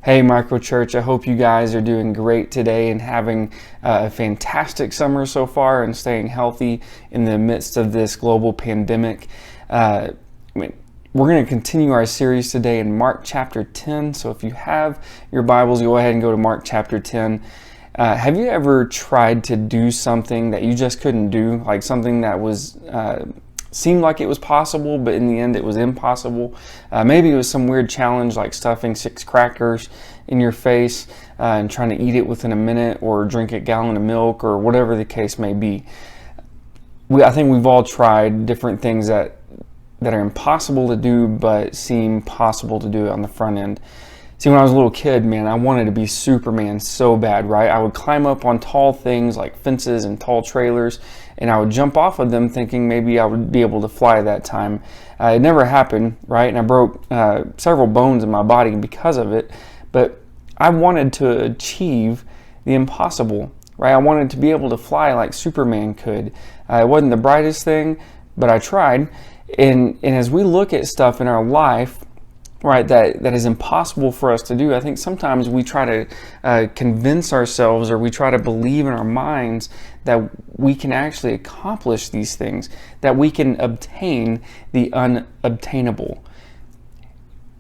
Hey, Micro Church, I hope you guys are doing great today and having a fantastic summer so far and staying healthy in the midst of this global pandemic. We're going to continue our series today in Mark chapter 10. So if you have your Bibles, go ahead and go to Mark chapter 10. Have you ever tried to do something that you just couldn't do, like something that was seemed like it was possible, but in the end it was impossible? Maybe it was some weird challenge like stuffing 6 crackers in your face and trying to eat it within a minute, or drink a gallon of milk, or whatever the case may be. I think we've all tried different things that are impossible to do but seem possible to do on the front end. See, when I was a little kid, man, I wanted to be Superman so bad, right? I would climb up on tall things like fences and tall trailers, and I would jump off of them thinking maybe I would be able to fly that time. It never happened, right? And I broke several bones in my body because of it, but I wanted to achieve the impossible, right? I wanted to be able to fly like Superman could. It wasn't the brightest thing, but I tried. And as we look at stuff in our life, right, that is impossible for us to do, I think sometimes we try to convince ourselves, or we try to believe in our minds that we can actually accomplish these things, that we can obtain the unobtainable.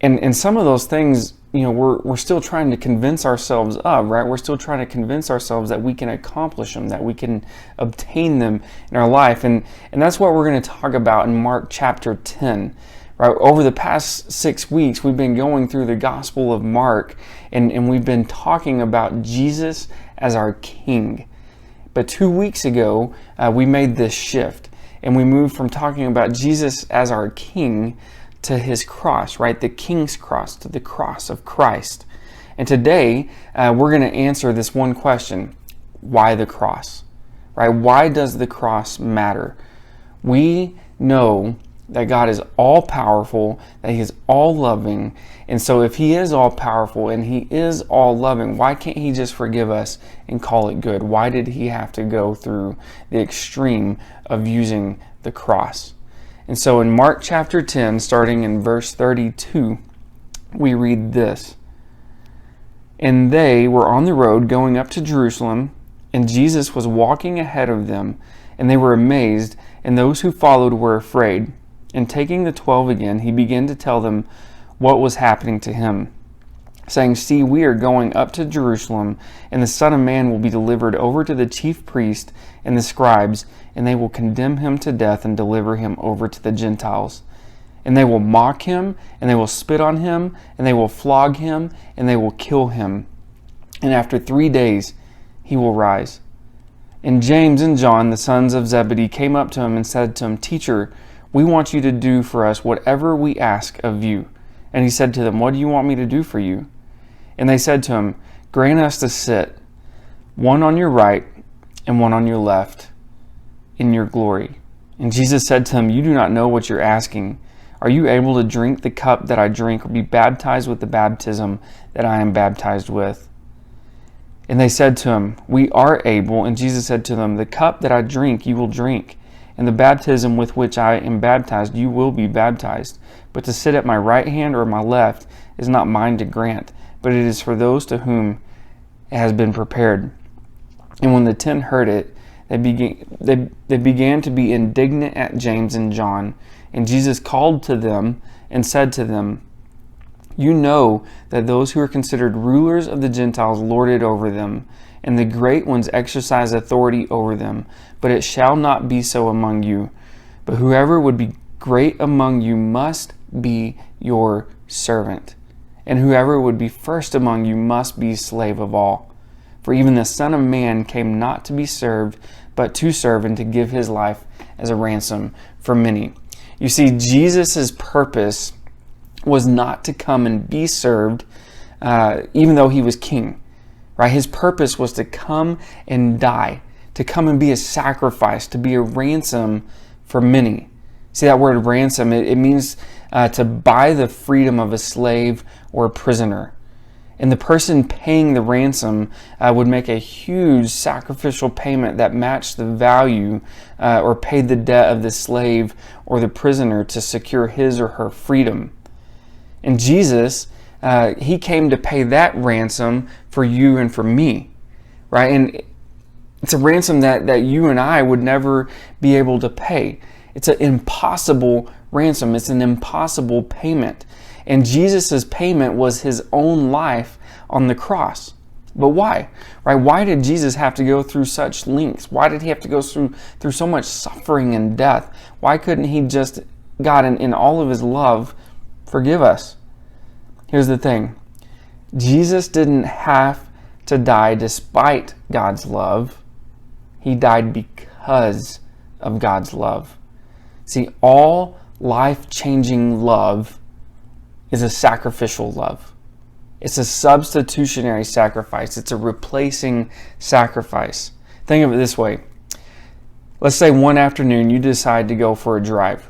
And some of those things, you know, we're still trying to convince ourselves of, right? We're still trying to convince ourselves that we can accomplish them, that we can obtain them in our life. And that's what we're going to talk about in Mark chapter 10. Right, over the past 6 weeks, we've been going through the Gospel of Mark, and we've been talking about Jesus as our King. But 2 weeks ago, we made this shift, and we moved from talking about Jesus as our King to his cross, right? The King's cross, to the cross of Christ. And today, we're going to answer this one question: why the cross? Right? Why does the cross matter? We know that God is all-powerful, that he is all-loving. And so if he is all-powerful and he is all-loving, why can't he just forgive us and call it good? Why did he have to go through the extreme of using the cross? And so in Mark chapter 10, starting in verse 32, we read this: "And they were on the road going up to Jerusalem, and Jesus was walking ahead of them, and they were amazed, and those who followed were afraid. And taking the 12 again, he began to tell them what was happening to him, saying, 'See, we are going up to Jerusalem, and the Son of Man will be delivered over to the chief priests and the scribes, and they will condemn him to death and deliver him over to the Gentiles. And they will mock him, and they will spit on him, and they will flog him, and they will kill him. And after 3 days he will rise.' And James and John, the sons of Zebedee, came up to him and said to him, 'Teacher, we want you to do for us whatever we ask of you.' And he said to them, 'What do you want me to do for you?' And they said to him, 'Grant us to sit, one on your right and one on your left, in your glory.' And Jesus said to them, 'You do not know what you're asking. Are you able to drink the cup that I drink, or be baptized with the baptism that I am baptized with?' And they said to him, 'We are able.' And Jesus said to them, 'The cup that I drink you will drink, and the baptism with which I am baptized you will be baptized. But to sit at my right hand or my left is not mine to grant, but it is for those to whom it has been prepared.' And when the 10 heard it, they began to be indignant at James and John. And Jesus called to them and said to them, 'You know that those who are considered rulers of the Gentiles lord it over them, and the great ones exercise authority over them. But it shall not be so among you. But whoever would be great among you must be your servant. And whoever would be first among you must be slave of all. For even the Son of Man came not to be served, but to serve, and to give his life as a ransom for many.'" You see, Jesus' purpose was not to come and be served, even though he was king. Right? His purpose was to come and die, to come and be a sacrifice, to be a ransom for many. See, that word ransom, it means to buy the freedom of a slave or a prisoner. And the person paying the ransom would make a huge sacrificial payment that matched the value or paid the debt of the slave or the prisoner to secure his or her freedom. And Jesus He came to pay that ransom for you and for me, right? And it's a ransom that you and I would never be able to pay. It's an impossible ransom. It's an impossible payment. And Jesus' payment was his own life on the cross. But why? Right? Why did Jesus have to go through such lengths? Why did he have to go through so much suffering and death? Why couldn't he just, God, in all of his love, forgive us? Here's the thing. Jesus didn't have to die despite God's love. He died because of God's love. See, all life-changing love is a sacrificial love. It's a substitutionary sacrifice. It's a replacing sacrifice. Think of it this way. Let's say one afternoon you decide to go for a drive,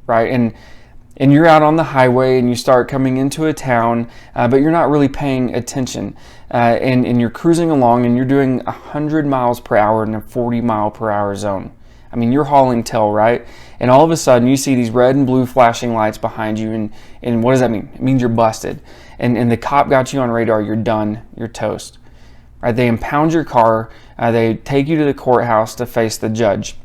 right? And you're out on the highway and you start coming into a town, but you're not really paying attention. And you're cruising along and you're doing 100 miles per hour in a 40 mile per hour zone. I mean, you're hauling tail, right? And all of a sudden you see these red and blue flashing lights behind you, and what does that mean? It means you're busted. And the cop got you on radar, you're done, you're toast. Right? They impound your car, they take you to the courthouse to face the judge.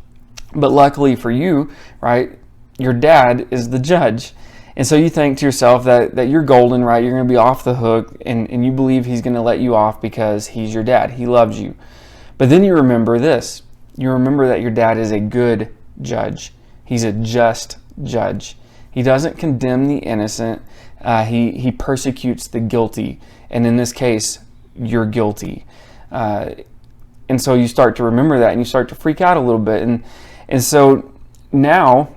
But luckily for you, right, your dad is the judge. And so you think to yourself that you're golden, right? You're going to be off the hook, and you believe he's going to let you off because he's your dad. He loves you. But then you remember this. You remember that your dad is a good judge. He's a just judge. He doesn't condemn the innocent. He persecutes the guilty. And in this case, you're guilty. And so you start to remember that and you start to freak out a little bit. And so now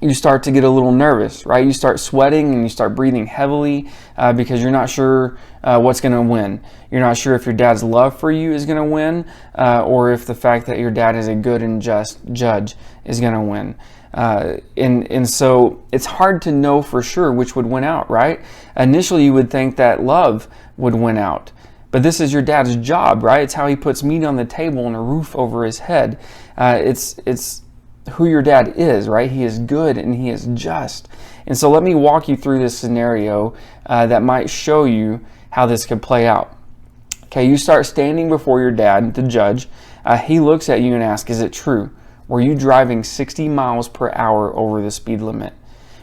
you start to get a little nervous, right? You start sweating and you start breathing heavily because you're not sure what's going to win. You're not sure if your dad's love for you is going to win or if the fact that your dad is a good and just judge is going to win. And so it's hard to know for sure which would win out, right? Initially, you would think that love would win out. But this is your dad's job, right? It's how he puts meat on the table and a roof over his head. It's who your dad is, right? He is good and he is just. And so let me walk you through this scenario that might show you how this could play out. Okay, you start standing before your dad, the judge. He looks at you and asks, is it true? Were you driving 60 miles per hour over the speed limit?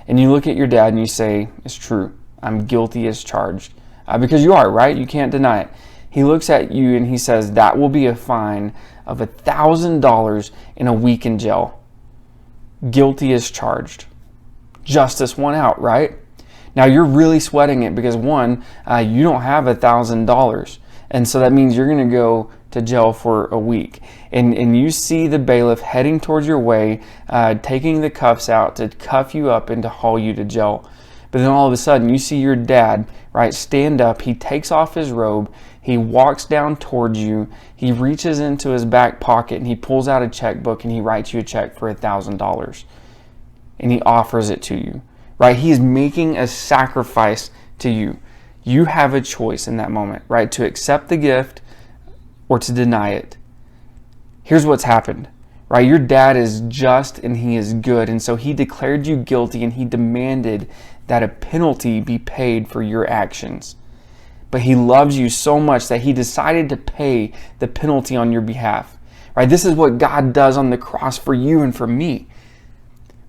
And you look at your dad and you say, it's true. I'm guilty as charged. Because you are, right? You can't deny it. He looks at you and he says, that will be a fine of $1,000 and a week in jail. Guilty as charged. Justice won out, right? Now you're really sweating it because one, you don't have $1,000. And so that means you're going to go to jail for a week. And you see the bailiff heading towards your way, taking the cuffs out to cuff you up and to haul you to jail. But then all of a sudden you see your dad, right, stand up. He takes off his robe. He walks down towards you. He reaches into his back pocket and he pulls out a checkbook and he writes you a check for $1,000. And he offers it to you, right? He's making a sacrifice to you. You have a choice in that moment, right? To accept the gift or to deny it. Here's what's happened, right? Your dad is just and he is good. And so he declared you guilty and he demanded that a penalty be paid for your actions. But he loves you so much that he decided to pay the penalty on your behalf, right? This is what God does on the cross for you and for me,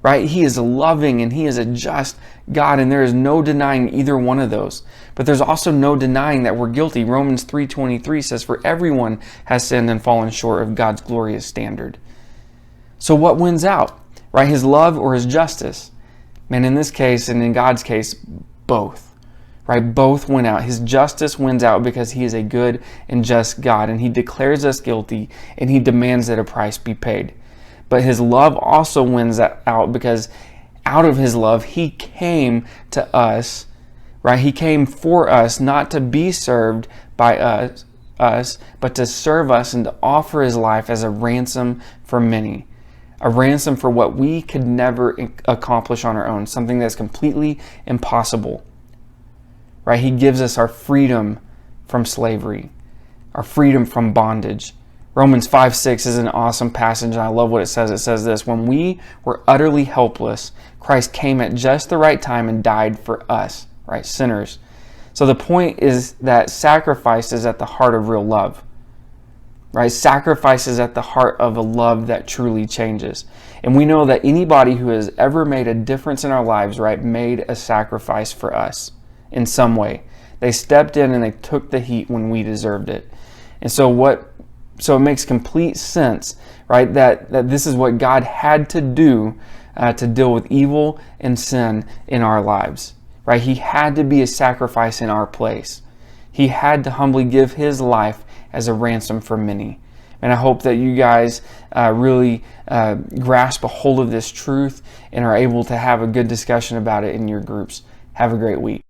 right? He is loving and he is a just God, and there is no denying either one of those. But there's also no denying that we're guilty. Romans 3:23 says, for everyone has sinned and fallen short of God's glorious standard. So what wins out, right? His love or his justice? Man, in this case and in God's case, both. Right? Both win out. His justice wins out because he is a good and just God, and he declares us guilty and he demands that a price be paid. But his love also wins out because out of his love, he came to us, right? He came for us, not to be served by us, but to serve us and to offer his life as a ransom for many. A ransom for what we could never accomplish on our own, something that's completely impossible. Right? He gives us our freedom from slavery, our freedom from bondage. Romans 5:6 is an awesome passage, and I love what it says. It says this: when we were utterly helpless, Christ came at just the right time and died for us, right? Sinners. So the point is that sacrifice is at the heart of real love. Right? Sacrifice is at the heart of a love that truly changes. And we know that anybody who has ever made a difference in our lives, right, made a sacrifice for us in some way. They stepped in and they took the heat when we deserved it. And so it makes complete sense, right, that this is what God had to do to deal with evil and sin in our lives. Right? He had to be a sacrifice in our place. He had to humbly give his life as a ransom for many. And I hope that you guys really grasp a hold of this truth and are able to have a good discussion about it in your groups. Have a great week.